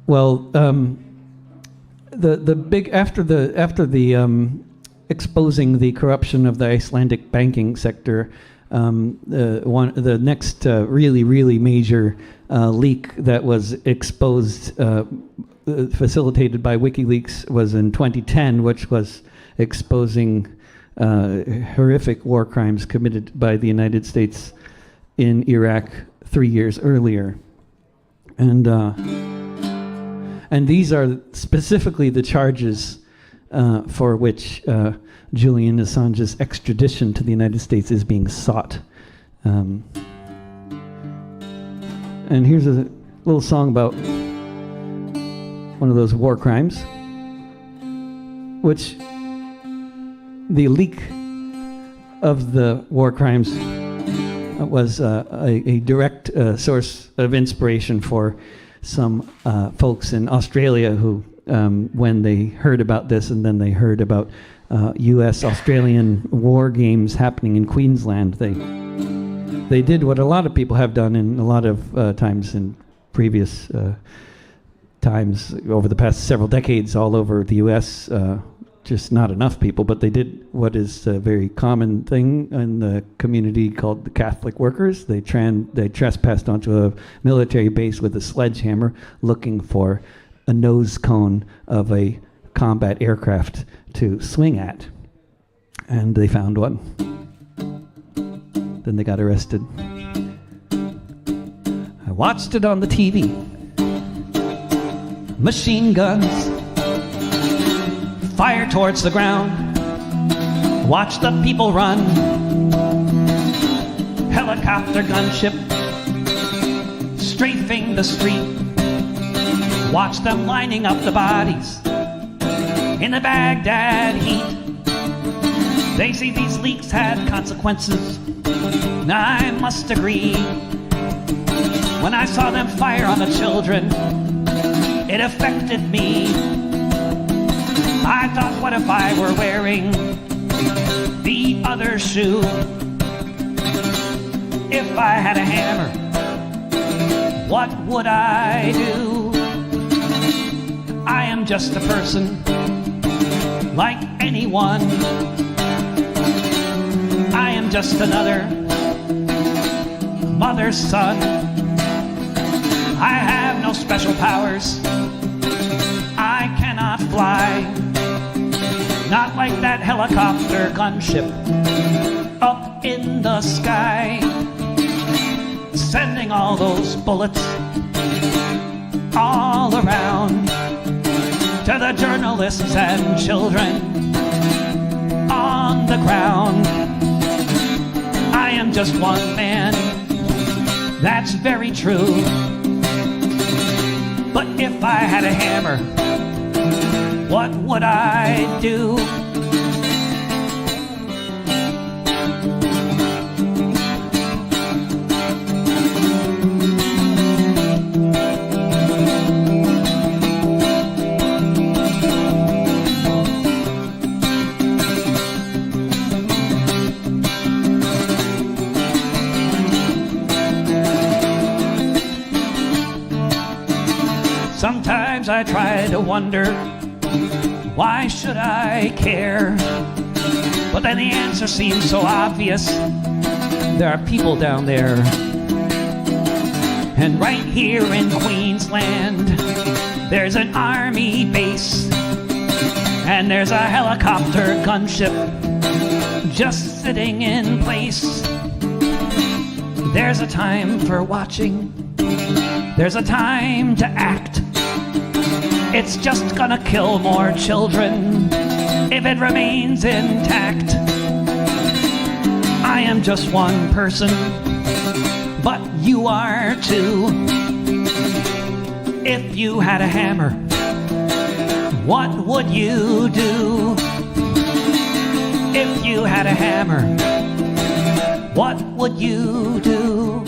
Well, the big after the exposing the corruption of the Icelandic banking sector, the next really major leak that was exposed, facilitated by WikiLeaks, was in 2010, which was exposing horrific war crimes committed by the United States in Iraq 3 years earlier, and these are specifically the charges for which Julian Assange's extradition to the United States is being sought. And here's a little song about one of those war crimes, which the leak of the war crimes was a direct source of inspiration for some folks in Australia who, when they heard about this, and then they heard about U.S.-Australian war games happening in Queensland, they did what a lot of people have done in a lot of times in previous times over the past several decades all over the U.S., just not enough people, but they did what is a very common thing in the community called the Catholic workers. They trespassed onto a military base with a sledgehammer looking for a nose cone of a combat aircraft to swing at. And they found one. Then they got arrested. I watched it on the TV. Machine guns fire towards the ground. Watch the people run. Helicopter gunship strafing the street. Watch them lining up the bodies in the Baghdad heat. They say these leaks had consequences. I must agree. When I saw them fire on the children, it affected me. I thought, what if I were wearing the other shoe? If I had a hammer, what would I do? I am just a person like anyone. I am just another mother's son. I have no special powers. I cannot fly, not like that helicopter gunship up in the sky, sending all those bullets all around to the journalists and children on the ground. I am just one man, that's very true. But if I had a hammer, what would I do? Sometimes I try to wonder, why should I care? But then the answer seems so obvious. There are people down there. And right here in Queensland, there's an army base. And there's a helicopter gunship just sitting in place. There's a time for watching. There's a time to act. It's just gonna kill more children if it remains intact. I am just one person, but you are too. If you had a hammer, what would you do? If you had a hammer, what would you do?